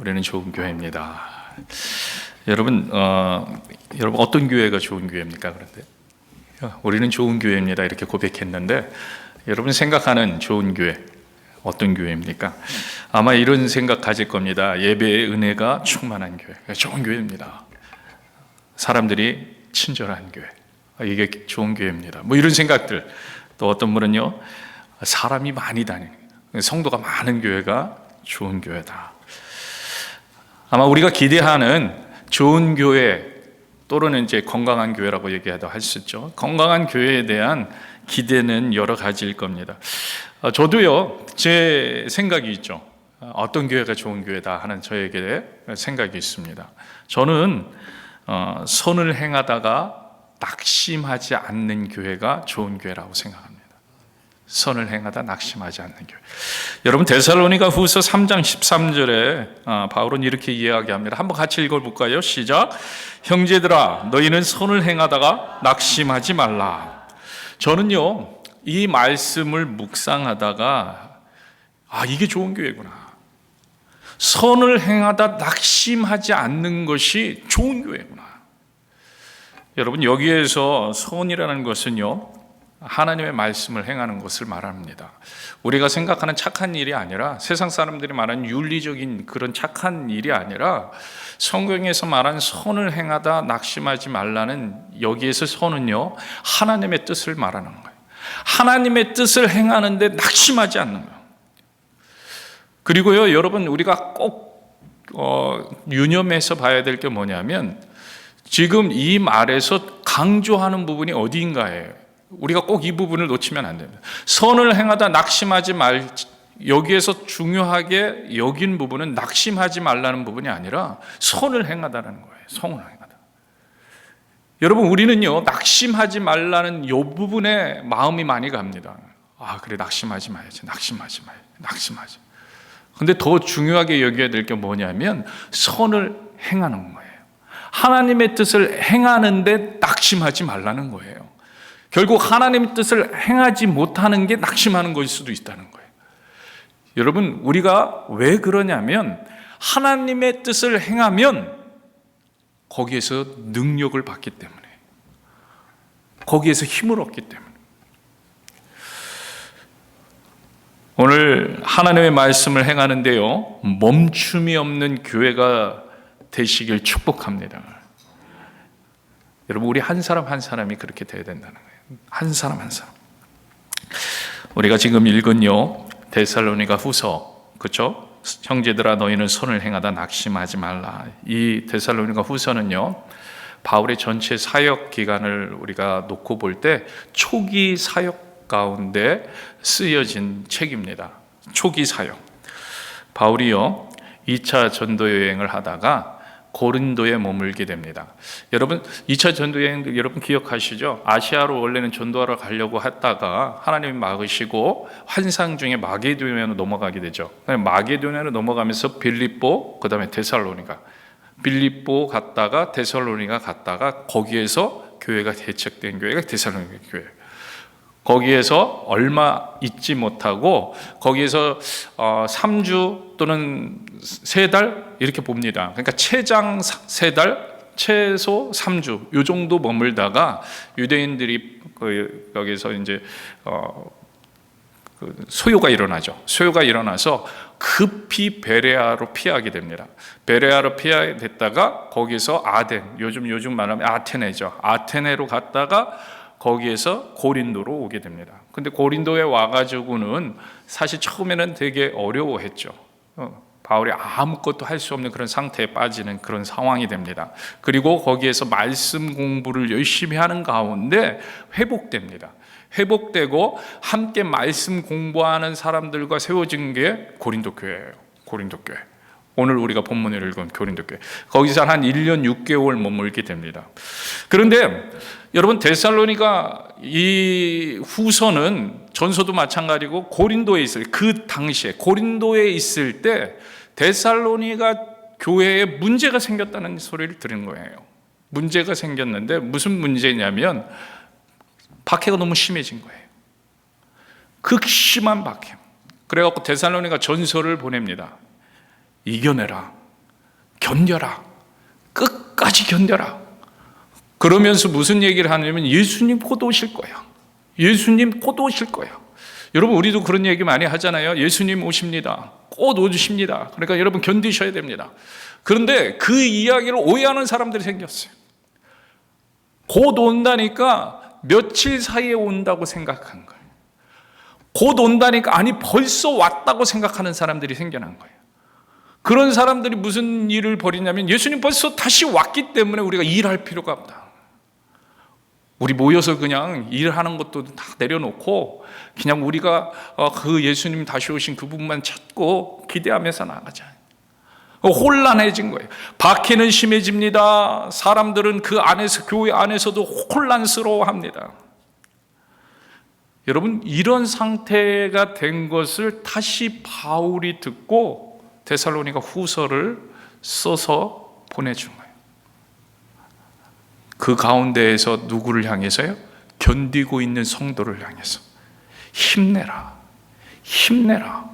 우리는 좋은 교회입니다. 여러분 어떤 교회가 좋은 교회입니까? 그런데 우리는 좋은 교회입니다 이렇게 고백했는데 여러분 생각하는 좋은 교회 어떤 교회입니까? 아마 이런 생각 가질 겁니다. 예배의 은혜가 충만한 교회, 좋은 교회입니다. 사람들이 친절한 교회, 이게 좋은 교회입니다. 뭐 이런 생각들. 또 어떤 분은요, 사람이 많이 다니는, 성도가 많은 교회가 좋은 교회다. 아마 우리가 기대하는 좋은 교회 또는 이제 건강한 교회라고 얘기하도 할 수 있죠. 건강한 교회에 대한 기대는 여러 가지일 겁니다. 저도요, 제 생각이 있죠. 어떤 교회가 좋은 교회다 하는 저에게 생각이 있습니다. 저는 선을 행하다가 낙심하지 않는 교회가 좋은 교회라고 생각합니다. 선을 행하다 낙심하지 않는 교회. 여러분 데살로니가 후서 3장 13절에 바울은 이렇게 이야기합니다. 한번 같이 읽어볼까요? 시작. 형제들아 너희는 선을 행하다가 낙심하지 말라. 저는요 이 말씀을 묵상하다가 이게 좋은 교회구나. 선을 행하다 낙심하지 않는 것이 좋은 교회구나. 여러분 여기에서 선이라는 것은요 하나님의 말씀을 행하는 것을 말합니다. 우리가 생각하는 착한 일이 아니라 세상 사람들이 말하는 윤리적인 그런 착한 일이 아니라 성경에서 말한 선을 행하다 낙심하지 말라는 여기에서 선은요 하나님의 뜻을 말하는 거예요. 하나님의 뜻을 행하는데 낙심하지 않는 거예요. 그리고요 여러분 우리가 꼭 유념해서 봐야 될 게 뭐냐면 지금 이 말에서 강조하는 부분이 어디인가예요. 우리가 꼭 이 부분을 놓치면 안 됩니다. 선을 행하다 낙심하지 말, 여기에서 중요하게 여긴 부분은 낙심하지 말라는 부분이 아니라 선을 행하다라는 거예요. 선을 행하다. 여러분 우리는요 낙심하지 말라는 이 부분에 마음이 많이 갑니다. 그래 낙심하지 마야지. 낙심하지. 근데 더 중요하게 여겨야 될 게 뭐냐면 선을 행하는 거예요. 하나님의 뜻을 행하는데 낙심하지 말라는 거예요. 결국 하나님의 뜻을 행하지 못하는 게 낙심하는 것일 수도 있다는 거예요. 여러분 우리가 왜 그러냐면 하나님의 뜻을 행하면 거기에서 능력을 받기 때문에, 거기에서 힘을 얻기 때문에. 오늘 하나님의 말씀을 행하는데요 멈춤이 없는 교회가 되시길 축복합니다. 여러분 우리 한 사람 한 사람이 그렇게 돼야 된다는 거예요. 한 사람 한 사람. 우리가 지금 읽은요 데살로니가 후서, 그렇죠? 형제들아 너희는 선을 행하다 낙심하지 말라. 이 데살로니가 후서는요 바울의 전체 사역 기간을 우리가 놓고 볼 때 초기 사역 가운데 쓰여진 책입니다. 초기 사역. 바울이요 2차 전도 여행을 하다가 고린도에 머물게 됩니다. 여러분 2차 전도 여행 여러분 기억하시죠? 아시아로 원래는 전도하러 가려고 했다가 하나님이 막으시고 환상 중에 마게도냐로 넘어가게 되죠. 마게도냐로 넘어가면서 빌립보, 그 다음에 데살로니가, 빌립보 갔다가 데살로니가 갔다가 거기에서 교회가 개척된 교회가 데살로니가 교회. 거기에서 얼마 있지 못하고 거기에서 3주 또는 3달 이렇게 봅니다. 그러니까 최장 3달, 최소 3주 이 정도 머물다가 유대인들이 여기서 이제 소요가 일어나죠. 소요가 일어나서 급히 베레아로 피하게 됩니다. 베레아로 피하게 됐다가 거기서 아덴, 요즘 말하면 아테네죠. 아테네로 갔다가 거기에서 고린도로 오게 됩니다. 근데 고린도에 와가지고는 사실 처음에는 되게 어려워했죠. 바울이 아무것도 할 수 없는 그런 상태에 빠지는 그런 상황이 됩니다. 그리고 거기에서 말씀 공부를 열심히 하는 가운데 회복됩니다. 회복되고 함께 말씀 공부하는 사람들과 세워진 게 고린도 교회예요. 고린도 교회. 오늘 우리가 본문을 읽은 고린도 교회. 거기서 한 1년 6개월 머물게 됩니다. 그런데 여러분 데살로니가 이 후서는 전서도 마찬가지고 고린도에 있을 그 당시에 고린도에 있을 때 데살로니가 교회에 문제가 생겼다는 소리를 들은 거예요. 문제가 생겼는데 무슨 문제냐면 박해가 너무 심해진 거예요. 극심한 박해. 그래갖고 데살로니가 전서를 보냅니다. 이겨내라. 견뎌라. 끝까지 견뎌라. 그러면서 무슨 얘기를 하냐면 예수님 곧 오실 거야. 예수님 곧 오실 거야. 여러분, 우리도 그런 얘기 많이 하잖아요. 예수님 오십니다. 곧 오십니다. 그러니까 여러분 견디셔야 됩니다. 그런데 그 이야기를 오해하는 사람들이 생겼어요. 곧 온다니까 며칠 사이에 온다고 생각한 거예요. 곧 온다니까 아니 벌써 왔다고 생각하는 사람들이 생겨난 거예요. 그런 사람들이 무슨 일을 벌이냐면 예수님 벌써 다시 왔기 때문에 우리가 일할 필요가 없다. 우리 모여서 그냥 일하는 것도 다 내려놓고 그냥 우리가 그 예수님 다시 오신 그 부분만 찾고 기대하면서 나가자. 혼란해진 거예요. 박해는 심해집니다. 사람들은 그 안에서, 교회 안에서도 혼란스러워합니다. 여러분, 이런 상태가 된 것을 다시 바울이 듣고 데살로니가 후서를 써서 보내준 거예요. 그 가운데에서 누구를 향해서요? 견디고 있는 성도를 향해서 힘내라, 힘내라,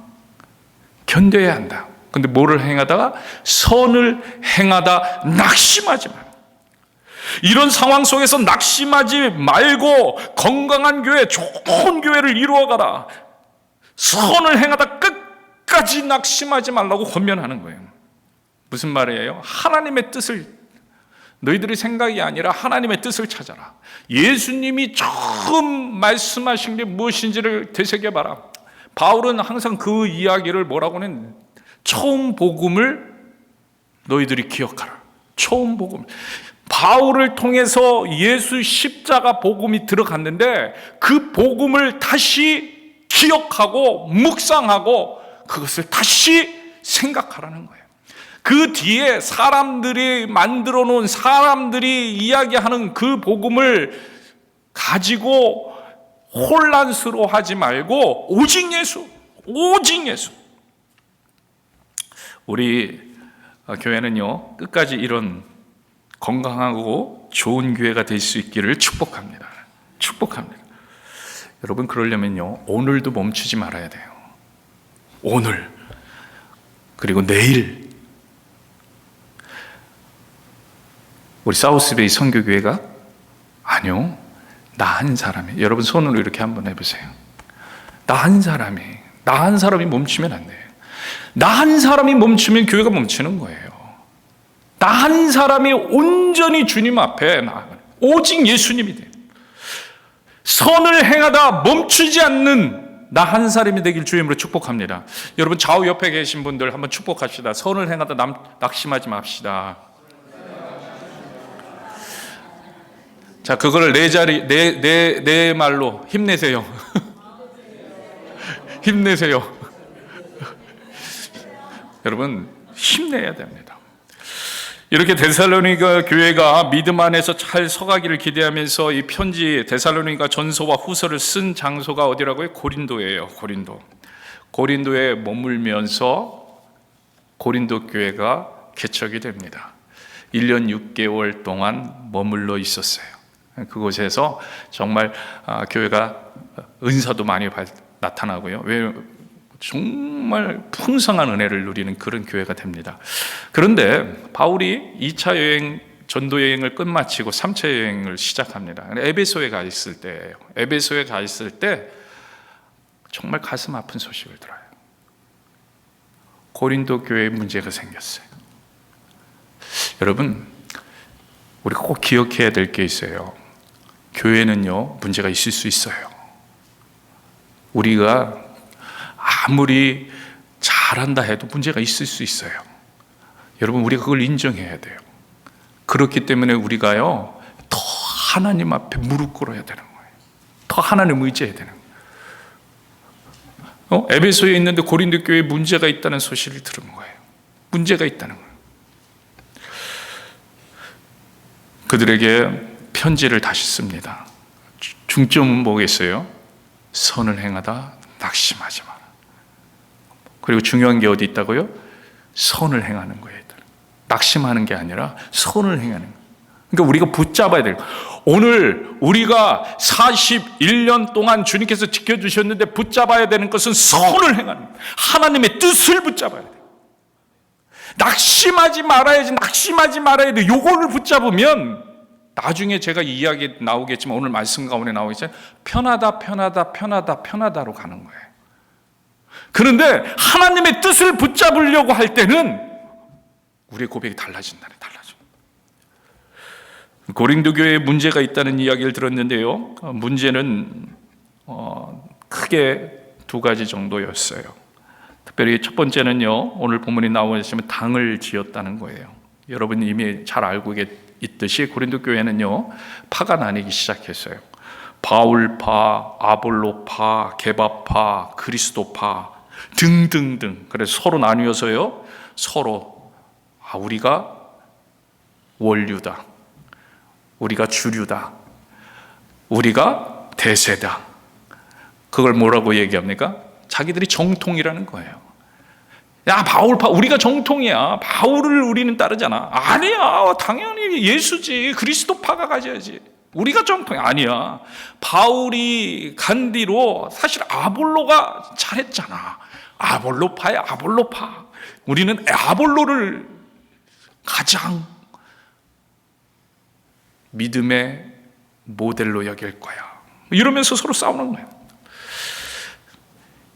견뎌야 한다. 근데 뭐를 행하다가? 선을 행하다 낙심하지 마. 이런 상황 속에서 낙심하지 말고 건강한 교회, 좋은 교회를 이루어가라. 선을 행하다 끝까지 낙심하지 말라고 권면하는 거예요. 무슨 말이에요? 하나님의 뜻을, 너희들의 생각이 아니라 하나님의 뜻을 찾아라. 예수님이 처음 말씀하신 게 무엇인지를 되새겨봐라. 바울은 항상 그 이야기를 뭐라고 하는, 처음 복음을 너희들이 기억하라. 처음 복음. 바울을 통해서 예수 십자가 복음이 들어갔는데 그 복음을 다시 기억하고 묵상하고 그것을 다시 생각하라는 거예요. 그 뒤에 사람들이 만들어 놓은, 사람들이 이야기하는 그 복음을 가지고 혼란스러워하지 말고 오직 예수, 오직 예수. 우리 교회는요, 끝까지 이런 건강하고 좋은 교회가 될 수 있기를 축복합니다. 축복합니다. 여러분, 그러려면요, 오늘도 멈추지 말아야 돼요. 오늘, 그리고 내일. 우리 사우스베이 선교교회가? 아니요, 나 한 사람이. 여러분, 손으로 이렇게 한번 해보세요. 나 한 사람이 멈추면 안 돼요. 나 한 사람이 멈추면 교회가 멈추는 거예요. 나 한 사람이 온전히 주님 앞에 나아가는, 오직 예수님이 돼요. 선을 행하다 멈추지 않는 나 한 사람이 되길 주님으로 축복합니다. 여러분, 좌우 옆에 계신 분들 한번 축복합시다. 선을 행하다 낙심하지 맙시다. 자, 그거를 내 말로 힘내세요. 힘내세요. 여러분, 힘내야 됩니다. 이렇게 데살로니가 교회가 믿음 안에서 잘 서가기를 기대하면서 이 편지, 데살로니가 전서와 후서를 쓴 장소가 어디라고요? 고린도예요. 고린도에 머물면서 고린도 교회가 개척이 됩니다. 1년 6개월 동안 머물러 있었어요. 그곳에서 정말 교회가 은사도 많이 나타나고요. 왜? 정말 풍성한 은혜를 누리는 그런 교회가 됩니다. 그런데 바울이 2차 여행, 전도 여행을 끝마치고 3차 여행을 시작합니다. 에베소에 가 있을 때예요. 에베소에 가 있을 때 정말 가슴 아픈 소식을 들어요. 고린도 교회에 문제가 생겼어요. 여러분, 우리가 꼭 기억해야 될 게 있어요. 교회는요, 문제가 있을 수 있어요. 우리가 아무리 잘한다 해도 문제가 있을 수 있어요. 여러분, 우리가 그걸 인정해야 돼요. 그렇기 때문에 우리가요, 더 하나님 앞에 무릎 꿇어야 되는 거예요. 더 하나님 의지해야 되는 거예요. 에베소에 있는데 고린도 교회에 문제가 있다는 소식을 들은 거예요. 문제가 있다는 거예요. 그들에게 편지를 다시 씁니다. 중점은 뭐겠어요? 선을 행하다 낙심하지 마라. 그리고 중요한 게 어디 있다고요? 선을 행하는 거예요. 낙심하는 게 아니라 선을 행하는 거예요. 그러니까 우리가 붙잡아야 돼요. 오늘 우리가 41년 동안 주님께서 지켜주셨는데 붙잡아야 되는 것은 선을 행하는 거예요. 하나님의 뜻을 붙잡아야 돼요. 낙심하지 말아야지, 낙심하지 말아야 돼. 요거를 붙잡으면 나중에 제가 이 이야기 나오겠지만 오늘 말씀 가운데 나오겠지만 편하다, 편하다, 편하다, 편하다로 가는 거예요. 그런데 하나님의 뜻을 붙잡으려고 할 때는 우리의 고백이 달라진다네, 달라져. 고린도 교회에 문제가 있다는 이야기를 들었는데요. 문제는 크게 두 가지 정도였어요. 특별히 첫 번째는요, 오늘 본문이 나오시면 당을 지었다는 거예요. 여러분이 이미 잘 알고 있듯이 고린도 교회는요, 파가 나뉘기 시작했어요. 바울파, 아볼로파, 게바파, 그리스도파 등등등. 그래서 서로 나뉘어서요, 서로 우리가 원류다, 우리가 주류다, 우리가 대세다. 그걸 뭐라고 얘기합니까? 자기들이 정통이라는 거예요. 야, 바울파, 우리가 정통이야. 바울을 우리는 따르잖아. 아니야, 당연히 예수지. 그리스도파가 가져야지. 우리가 정통이 아니야. 바울이 간 뒤로 사실 아볼로가 잘했잖아. 아볼로파야, 아볼로파. 우리는 아볼로를 가장 믿음의 모델로 여길 거야. 이러면서 서로 싸우는 거예요.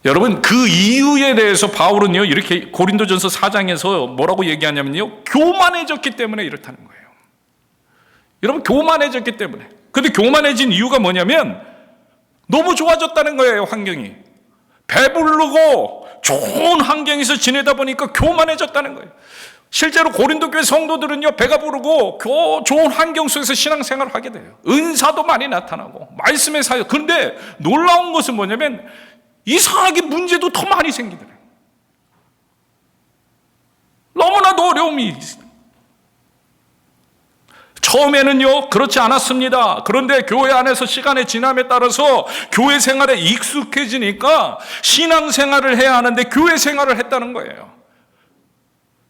여러분, 그 이유에 대해서 바울은요, 이렇게 고린도전서 4장에서 뭐라고 얘기하냐면요, 교만해졌기 때문에 이렇다는 거예요. 여러분, 교만해졌기 때문에. 근데 교만해진 이유가 뭐냐면 너무 좋아졌다는 거예요, 환경이. 배부르고 좋은 환경에서 지내다 보니까 교만해졌다는 거예요. 실제로 고린도 교회 성도들은요, 배가 부르고 좋은 환경 속에서 신앙생활을 하게 돼요. 은사도 많이 나타나고 말씀의 사역. 그런데 놀라운 것은 뭐냐면 이상하게 문제도 더 많이 생기더래요. 너무나도 어려움이 있어요. 처음에는요, 그렇지 않았습니다. 그런데 교회 안에서 시간의 지남에 따라서 교회 생활에 익숙해지니까 신앙생활을 해야 하는데 교회 생활을 했다는 거예요.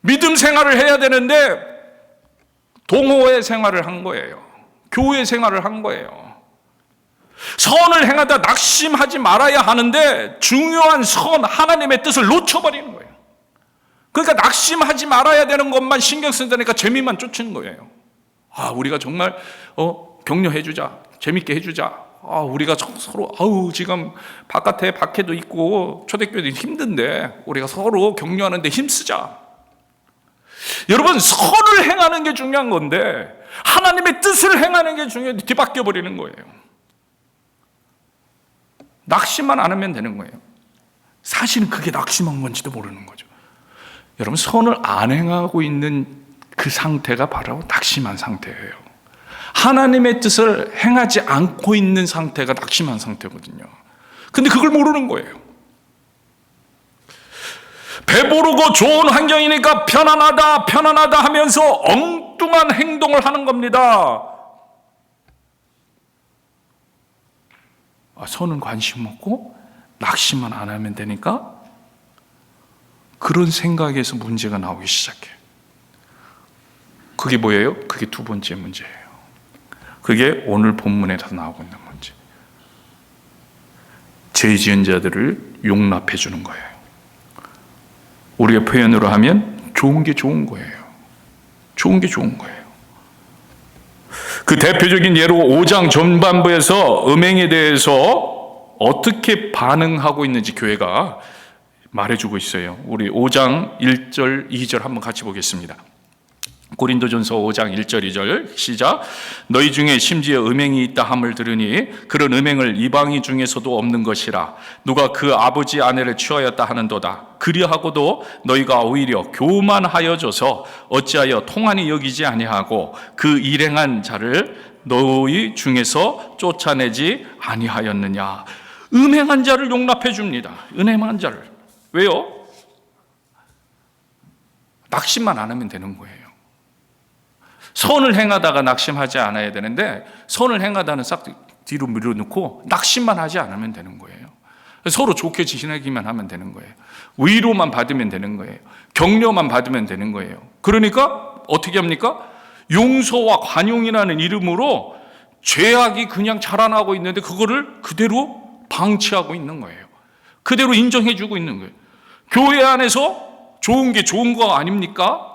믿음 생활을 해야 되는데 동호회 생활을 한 거예요. 교회 생활을 한 거예요. 선을 행하다 낙심하지 말아야 하는데 중요한 선, 하나님의 뜻을 놓쳐버리는 거예요. 그러니까 낙심하지 말아야 되는 것만 신경 쓴다니까 재미만 쫓는 거예요. 우리가 정말 격려해주자, 재밌게 해주자. 우리가 서로 지금 바깥에 박해도 있고 초대교회도 힘든데 우리가 서로 격려하는데 힘쓰자. 여러분, 선을 행하는 게 중요한 건데 하나님의 뜻을 행하는 게 중요한데 뒤바뀌어 버리는 거예요. 낙심만 안 하면 되는 거예요. 사실은 그게 낙심한 건지도 모르는 거죠. 여러분, 선을 안 행하고 있는 그 상태가 바로 낙심한 상태예요. 하나님의 뜻을 행하지 않고 있는 상태가 낙심한 상태거든요. 근데 그걸 모르는 거예요. 배부르고 좋은 환경이니까 편안하다, 편안하다 하면서 엉뚱한 행동을 하는 겁니다. 선은 관심 없고 낙심만 안 하면 되니까 그런 생각에서 문제가 나오기 시작해요. 그게 뭐예요? 그게 두 번째 문제예요. 그게 오늘 본문에서 나오고 있는 문제. 죄 지은 자들을 용납해 주는 거예요. 우리의 표현으로 하면 좋은 게 좋은 거예요. 좋은 게 좋은 거예요. 그 대표적인 예로 5장 전반부에서 음행에 대해서 어떻게 반응하고 있는지 교회가 말해주고 있어요. 우리 5장 1절, 2절 한번 같이 보겠습니다. 고린도전서 5장 1절 2절 시작. 너희 중에 심지어 음행이 있다 함을 들으니 그런 음행을 이방인 중에서도 없는 것이라. 누가 그 아버지 아내를 취하였다 하는도다. 그리하고도 너희가 오히려 교만하여져서 어찌하여 통한이 여기지 아니하고 그 일행한 자를 너희 중에서 쫓아내지 아니하였느냐. 음행한 자를 용납해 줍니다. 음행한 자를. 왜요? 낙심만 안 하면 되는 거예요. 선을 행하다가 낙심하지 않아야 되는데 선을 행하다는 싹 뒤로 밀어놓고 낙심만 하지 않으면 되는 거예요. 서로 좋게 지내기만 하면 되는 거예요. 위로만 받으면 되는 거예요. 격려만 받으면 되는 거예요. 그러니까 어떻게 합니까? 용서와 관용이라는 이름으로 죄악이 그냥 자라나고 있는데 그거를 그대로 방치하고 있는 거예요. 그대로 인정해주고 있는 거예요. 교회 안에서 좋은 게 좋은 거 아닙니까?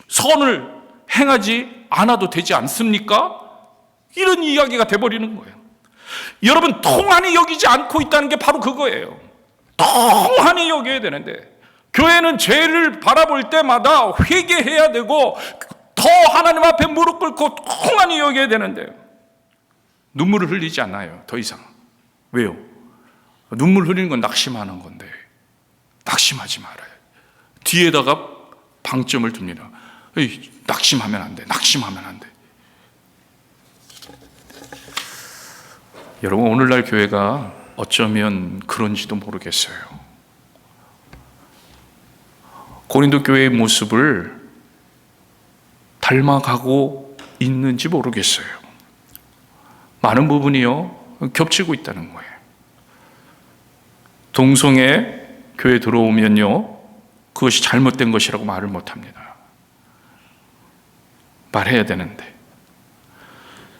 선을 행하지 않아도 되지 않습니까? 이런 이야기가 돼버리는 거예요. 여러분, 통한이 여기지 않고 있다는 게 바로 그거예요. 통한이 여겨야 되는데, 교회는 죄를 바라볼 때마다 회개해야 되고 더 하나님 앞에 무릎 꿇고 통한이 여겨야 되는데 눈물을 흘리지 않아요. 더 이상. 왜요? 눈물 흘리는 건 낙심하는 건데 낙심하지 말아요. 뒤에다가 방점을 둡니다. 낙심하면 안 돼. 낙심하면 안 돼. 여러분, 오늘날 교회가 어쩌면 그런지도 모르겠어요. 고린도 교회의 모습을 닮아가고 있는지 모르겠어요. 많은 부분이요, 겹치고 있다는 거예요. 동성애 교회 들어오면요, 그것이 잘못된 것이라고 말을 못합니다. 말해야 되는데,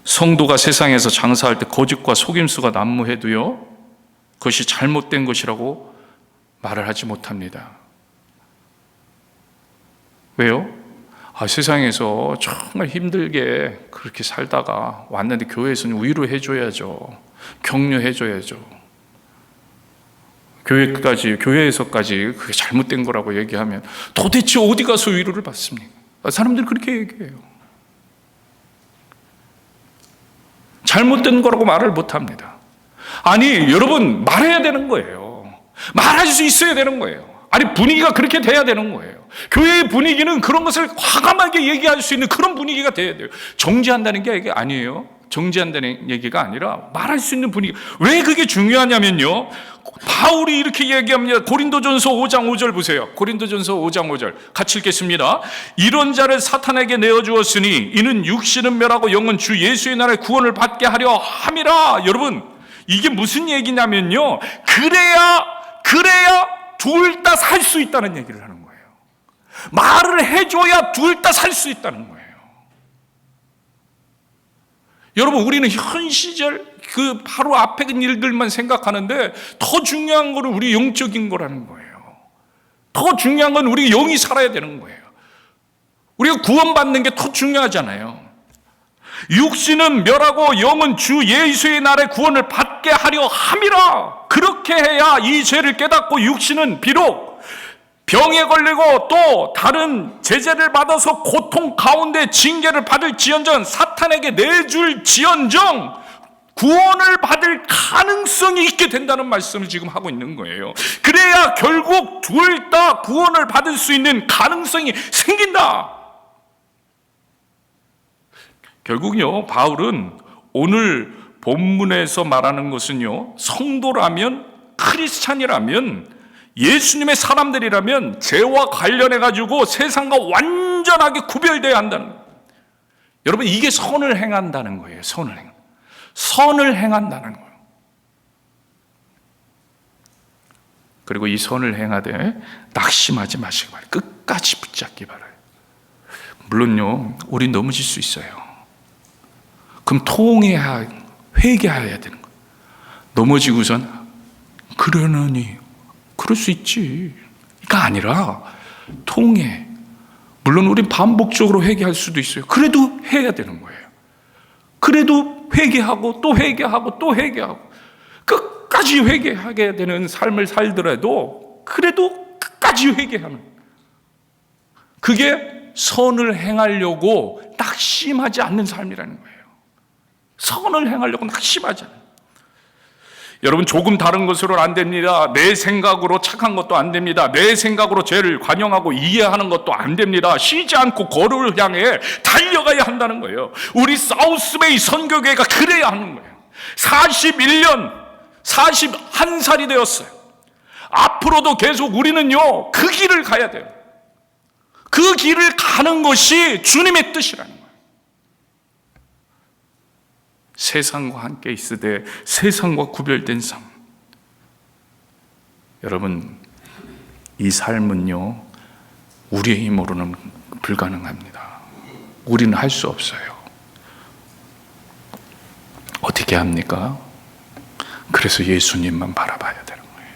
성도가 세상에서 장사할 때 거짓과 속임수가 난무해도요, 그것이 잘못된 것이라고 말을 하지 못합니다. 왜요? 세상에서 정말 힘들게 그렇게 살다가 왔는데 교회에서는 위로해줘야죠. 격려해줘야죠. 교회에서까지 그게 잘못된 거라고 얘기하면 도대체 어디 가서 위로를 받습니까? 사람들이 그렇게 얘기해요. 잘못된 거라고 말을 못합니다. 아니, 여러분, 말해야 되는 거예요. 말할 수 있어야 되는 거예요. 아니, 분위기가 그렇게 돼야 되는 거예요. 교회의 분위기는 그런 것을 과감하게 얘기할 수 있는 그런 분위기가 돼야 돼요. 정지한다는 게 이게 아니에요. 정지한다는 얘기가 아니라 말할 수 있는 분위기. 왜 그게 중요하냐면요, 바울이 이렇게 얘기합니다. 고린도전서 5장 5절 보세요. 고린도전서 5장 5절 같이 읽겠습니다. 이런 자를 사탄에게 내어주었으니 이는 육신은 멸하고 영은 주 예수의 나라의 구원을 받게 하려 함이라. 여러분, 이게 무슨 얘기냐면요, 그래야 둘 다 살 수 있다는 얘기를 하는 거예요. 말을 해줘야 둘 다 살 수 있다는 거예요. 여러분, 우리는 현 시절 그 바로 앞에 일들만 생각하는데 더 중요한 거는 우리 영적인 거라는 거예요. 더 중요한 건 우리 영이 살아야 되는 거예요. 우리가 구원받는 게 더 중요하잖아요. 육신은 멸하고 영은 주 예수의 날에 구원을 받게 하려 함이라. 그렇게 해야 이 죄를 깨닫고 육신은 비록 병에 걸리고 또 다른 제재를 받아서 고통 가운데 징계를 받을지언정 사탄에게 내줄지언정 구원을 받을 가능성이 있게 된다는 말씀을 지금 하고 있는 거예요. 그래야 결국 둘 다 구원을 받을 수 있는 가능성이 생긴다. 결국요, 바울은 오늘 본문에서 말하는 것은요, 성도라면, 크리스찬이라면, 예수님의 사람들이라면 죄와 관련해가지고 세상과 완전하게 구별되어야 한다는 거예요. 여러분, 이게 선을 행한다는 거예요. 선을 행한다는 거예요. 그리고 이 선을 행하되 낙심하지 마시기 바라요. 끝까지 붙잡기 바라요. 물론요, 우린 넘어질 수 있어요. 그럼 회개해야 되는 거예요. 넘어지고선 그러느니 그럴 수 있지 가 아니라 통해. 물론 우린 반복적으로 회개할 수도 있어요. 그래도 해야 되는 거예요. 그래도 회개하고 또 회개하고 또 회개하고 끝까지 회개하게 되는 삶을 살더라도 그래도 끝까지 회개하는, 그게 선을 행하려고 낙심하지 않는 삶이라는 거예요. 선을 행하려고 낙심하지 않아요. 여러분, 조금 다른 것으로는 안 됩니다. 내 생각으로 착한 것도 안 됩니다. 내 생각으로 죄를 관용하고 이해하는 것도 안 됩니다. 쉬지 않고 거룩을 향해 달려가야 한다는 거예요. 우리 사우스베이 선교교회가 그래야 하는 거예요. 41살이 되었어요. 앞으로도 계속 우리는요, 그 길을 가야 돼요. 그 길을 가는 것이 주님의 뜻이라는 거예요. 세상과 함께 있으되 세상과 구별된 삶. 여러분, 이 삶은요, 우리의 힘으로는 불가능합니다. 우리는 할 수 없어요. 어떻게 합니까? 그래서 예수님만 바라봐야 되는 거예요.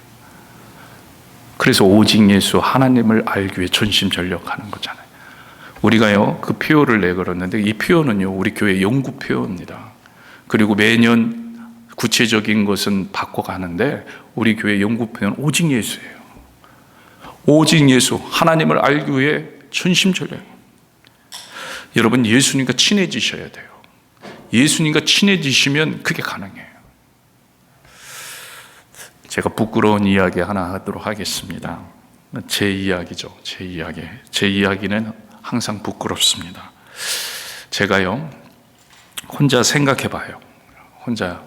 그래서 오직 예수, 하나님을 알기 위해 전심전력하는 거잖아요. 우리가요 그 표어를 내걸었는데, 이 표어는요 우리 교회 연구 표어입니다. 그리고 매년 구체적인 것은 바꿔가는데, 우리 교회 연구 표어는 오직 예수예요. 오직 예수, 하나님을 알기 위해 전심전력. 여러분, 예수님과 친해지셔야 돼요. 예수님과 친해지시면 그게 가능해요. 제가 부끄러운 이야기 하나 하도록 하겠습니다. 제 이야기죠. 제 이야기. 제 이야기는 항상 부끄럽습니다. 제가요 혼자 생각해 봐요. 혼자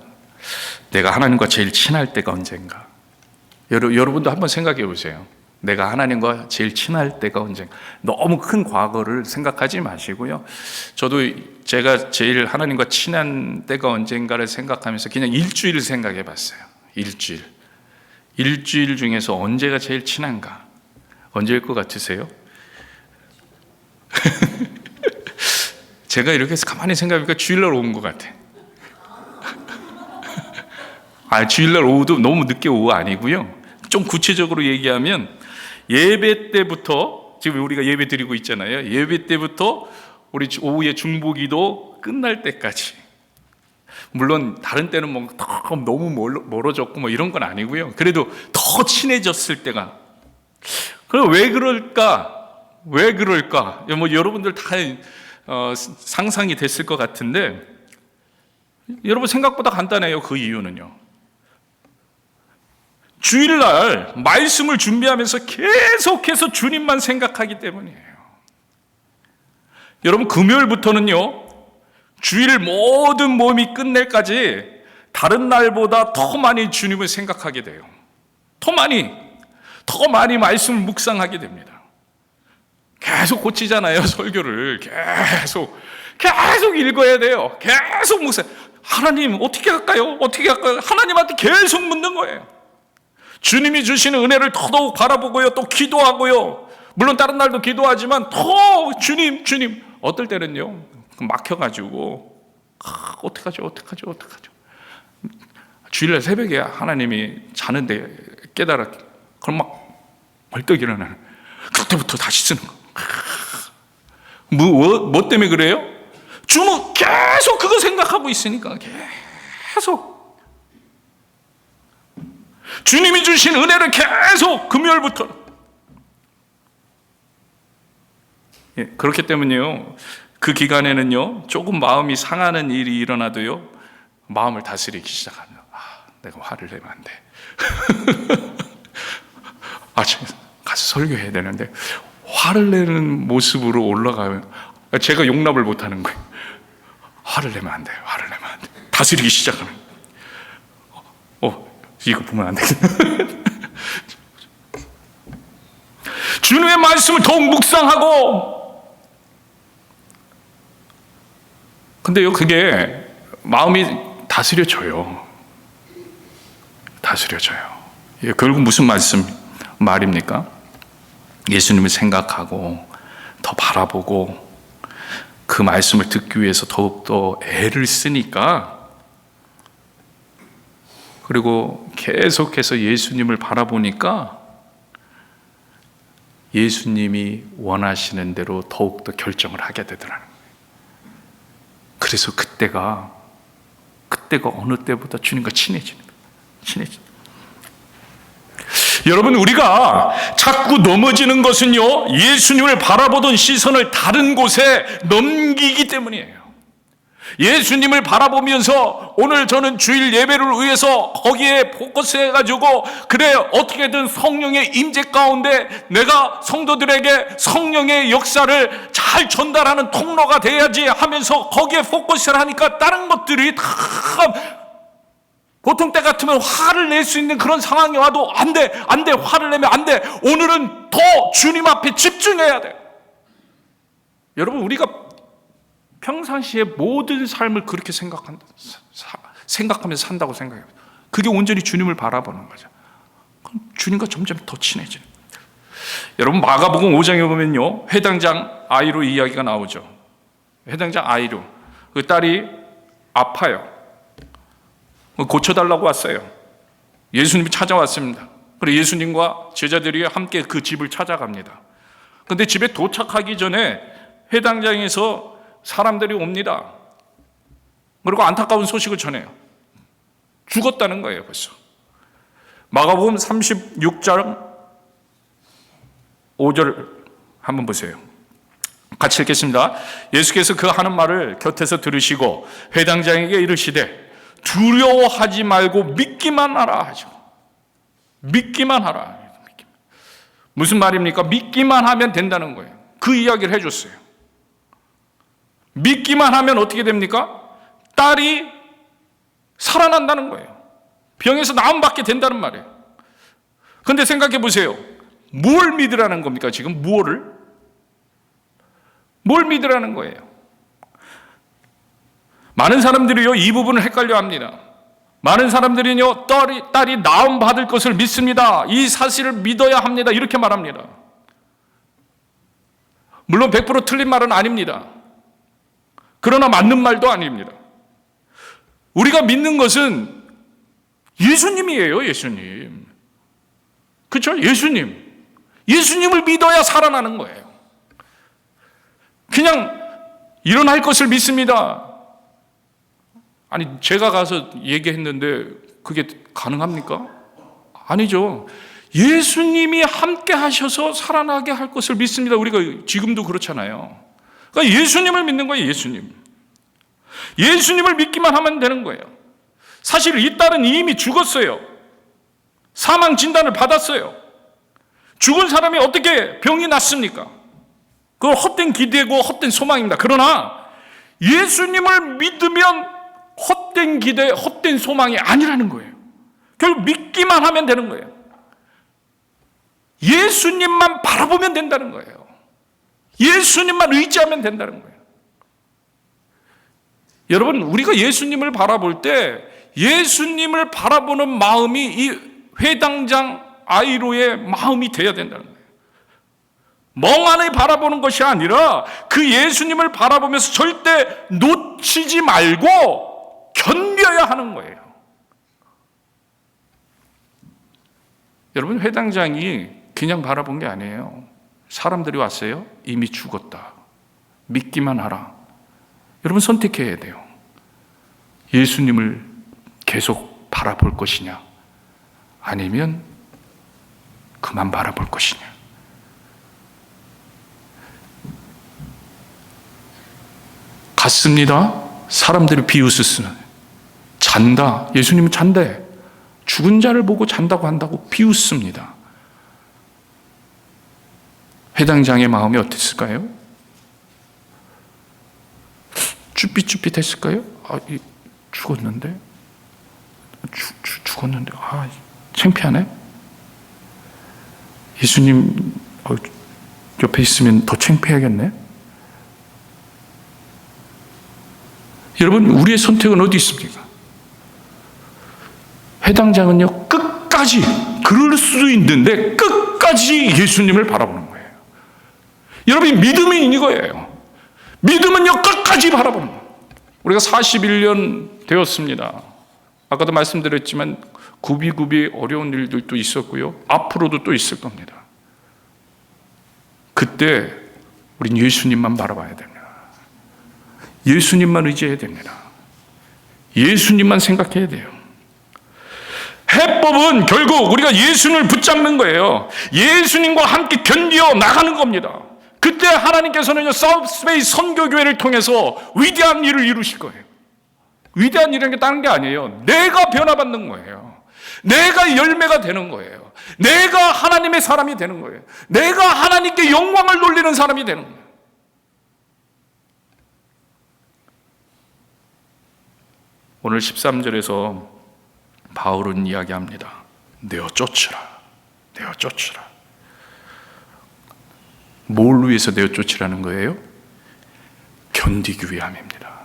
내가 하나님과 제일 친할 때가 언젠가. 여러분도 한번 생각해 보세요. 내가 하나님과 제일 친할 때가 언젠가. 너무 큰 과거를 생각하지 마시고요. 저도 제가 제일 하나님과 친한 때가 언젠가를 생각하면서 그냥 일주일을 생각해 봤어요. 일주일 중에서 언제가 제일 친한가? 언제일 것 같으세요? 제가 이렇게 해서 가만히 생각해보니까 주일날 온 것 같아. 주일날 오후도 너무 늦게 오후 아니고요. 좀 구체적으로 얘기하면, 예배 때부터, 지금 우리가 예배 드리고 있잖아요. 예배 때부터 우리 오후에 중보기도 끝날 때까지. 물론 다른 때는 뭐 너무 멀어졌고 뭐 이런 건 아니고요. 그래도 더 친해졌을 때가. 그럼 왜 그럴까? 뭐 여러분들 다 상상이 됐을 것 같은데, 여러분 생각보다 간단해요. 그 이유는요, 주일날 말씀을 준비하면서 계속해서 주님만 생각하기 때문이에요. 여러분, 금요일부터는요 주일 모든 모임이 끝낼까지 다른 날보다 더 많이 주님을 생각하게 돼요. 더 많이 말씀을 묵상하게 됩니다. 계속 고치잖아요. 설교를 계속 읽어야 돼요. 계속 묵상. 하나님 어떻게 할까요? 하나님한테 계속 묻는 거예요. 주님이 주시는 은혜를 더더욱 바라보고요, 또 기도하고요. 물론 다른 날도 기도하지만 더 주님. 어떨 때는요 막혀가지고 어떡하죠? 주일날 새벽에 하나님이 자는데 깨달아. 그럼 막 벌떡 일어나는. 그때부터 다시 쓰는 거. 뭐 때문에 그래요? 주문 계속 그거 생각하고 있으니까. 계속 주님이 주신 은혜를 계속 금요일부터. 그렇기 때문에요, 그 기간에는요 조금 마음이 상하는 일이 일어나도요 마음을 다스리기 시작하면, 내가 화를 내면 안 돼. 가서 설교해야 되는데 화를 내는 모습으로 올라가면 제가 용납을 못하는 거예요. 화를 내면 안 돼. 다스리기 시작하면, 이거 보면 안 되겠다. 주님의 말씀을 더욱 묵상하고. 근데요 그게 마음이 다스려져요. 결국 무슨 말입니까? 예수님을 생각하고 더 바라보고 그 말씀을 듣기 위해서 더욱더 애를 쓰니까, 그리고 계속해서 예수님을 바라보니까 예수님이 원하시는 대로 더욱더 결정을 하게 되더라는 거예요. 그래서 그때가 어느 때보다 주님과 친해지는 거예요. 여러분, 우리가 자꾸 넘어지는 것은요 예수님을 바라보던 시선을 다른 곳에 넘기기 때문이에요. 예수님을 바라보면서 오늘 저는 주일 예배를 위해서 거기에 포커스해가지고, 그래 어떻게든 성령의 임재 가운데 내가 성도들에게 성령의 역사를 잘 전달하는 통로가 돼야지 하면서 거기에 포커스를 하니까 다른 것들이 다, 보통 때 같으면 화를 낼 수 있는 그런 상황이 와도 안 돼, 화를 내면 안 돼. 오늘은 더 주님 앞에 집중해야 돼. 여러분, 우리가 평상시에 모든 삶을 그렇게 생각하면서 산다고 생각해요. 그게 온전히 주님을 바라보는 거죠. 그럼 주님과 점점 더 친해지는 거예요. 여러분, 마가복음 5장에 보면요 회당장 아이로 이야기가 나오죠. 회당장 아이로, 그 딸이 아파요. 고쳐달라고 왔어요. 예수님이 찾아왔습니다. 그리고 예수님과 제자들이 함께 그 집을 찾아갑니다. 그런데 집에 도착하기 전에 회당장에서 사람들이 옵니다. 그리고 안타까운 소식을 전해요. 죽었다는 거예요, 벌써. 마가복음 36장 5절 한번 보세요. 같이 읽겠습니다. 예수께서 그 하는 말을 곁에서 들으시고 회당장에게 이르시되 두려워하지 말고 믿기만 하라 하시고. 믿기만 하라. 무슨 말입니까? 믿기만 하면 된다는 거예요. 그 이야기를 해줬어요. 믿기만 하면 어떻게 됩니까? 딸이 살아난다는 거예요. 병에서 나음받게 된다는 말이에요. 그런데 생각해 보세요. 뭘 믿으라는 겁니까? 지금 뭘 믿으라는 거예요? 많은 사람들이요, 이 부분을 헷갈려 합니다. 많은 사람들이요, 딸이 나음 받을 것을 믿습니다. 이 사실을 믿어야 합니다. 이렇게 말합니다. 물론 100% 틀린 말은 아닙니다. 그러나 맞는 말도 아닙니다. 우리가 믿는 것은 예수님이에요, 예수님. 그렇죠? 예수님을 믿어야 살아나는 거예요. 그냥 일어날 것을 믿습니다. 아니, 제가 가서 얘기했는데 그게 가능합니까? 아니죠. 예수님이 함께 하셔서 살아나게 할 것을 믿습니다. 우리가 지금도 그렇잖아요. 그러니까 예수님을 믿는 거예요, 예수님. 예수님을 믿기만 하면 되는 거예요. 사실 이 딸은 이미 죽었어요. 사망 진단을 받았어요. 죽은 사람이 어떻게 병이 낫습니까? 그건 헛된 기대고 헛된 소망입니다. 그러나 예수님을 믿으면 헛된 기대, 헛된 소망이 아니라는 거예요. 결국 믿기만 하면 되는 거예요. 예수님만 바라보면 된다는 거예요. 예수님만 의지하면 된다는 거예요. 여러분, 우리가 예수님을 바라볼 때 예수님을 바라보는 마음이 이 회당장 아이로의 마음이 돼야 된다는 거예요. 멍하니 바라보는 것이 아니라 그 예수님을 바라보면서 절대 놓치지 말고 견뎌야 하는 거예요. 여러분, 회당장이 그냥 바라본 게 아니에요. 사람들이 왔어요. 이미 죽었다. 믿기만 하라. 여러분, 선택해야 돼요. 예수님을 계속 바라볼 것이냐, 아니면 그만 바라볼 것이냐. 같습니다. 사람들이 비웃으시는 잔다. 예수님은 잔대. 죽은 자를 보고 잔다고 한다고 비웃습니다. 회당장의 마음이 어땠을까요? 쭈삣쭈삣했을까요? 죽었는데? 죽었는데? 창피하네? 예수님 옆에 있으면 더 창피하겠네? 여러분, 우리의 선택은 어디 있습니까? 회당장은요, 끝까지, 그럴 수도 있는데 끝까지 예수님을 바라보는 거예요. 여러분이 믿음이 이거예요. 믿음은요, 끝까지 바라보는 거예요. 우리가 41년 되었습니다. 아까도 말씀드렸지만 굽이굽이 어려운 일들도 있었고요. 앞으로도 또 있을 겁니다. 그때 우린 예수님만 바라봐야 됩니다. 예수님만 의지해야 됩니다. 예수님만 생각해야 돼요. 해법은 결국 우리가 예수님을 붙잡는 거예요. 예수님과 함께 견디어 나가는 겁니다. 그때 하나님께서는 사우스베이 선교교회를 통해서 위대한 일을 이루실 거예요. 위대한 일이라는 게 다른 게 아니에요. 내가 변화받는 거예요. 내가 열매가 되는 거예요. 내가 하나님의 사람이 되는 거예요. 내가 하나님께 영광을 돌리는 사람이 되는 거예요. 오늘 13절에서 바울은 이야기합니다. 내어 쫓으라. 내어 쫓으라. 뭘 위해서 내어 쫓으라는 거예요? 견디기 위함입니다.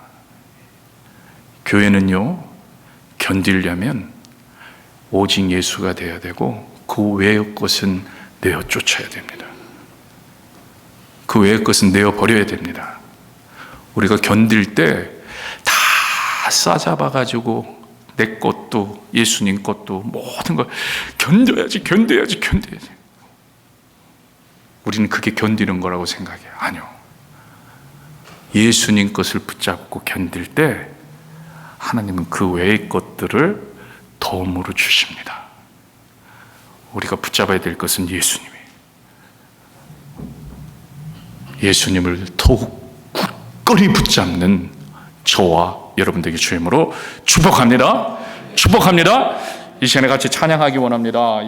교회는요, 견디려면 오직 예수가 되어야 되고 그 외의 것은 내어 쫓아야 됩니다. 그 외의 것은 내어 버려야 됩니다. 우리가 견딜 때 다 싸잡아가지고 내 것도 예수님 것도 모든 걸 견뎌야지. 우리는 그게 견디는 거라고 생각해요. 아니요. 예수님 것을 붙잡고 견딜 때 하나님은 그 외의 것들을 덤으로 주십니다. 우리가 붙잡아야 될 것은 예수님이에요. 예수님을 더욱 굳건히 붙잡는 저와 여러분들에게 주임으로 축복합니다. 이 시간에 같이 찬양하기 원합니다.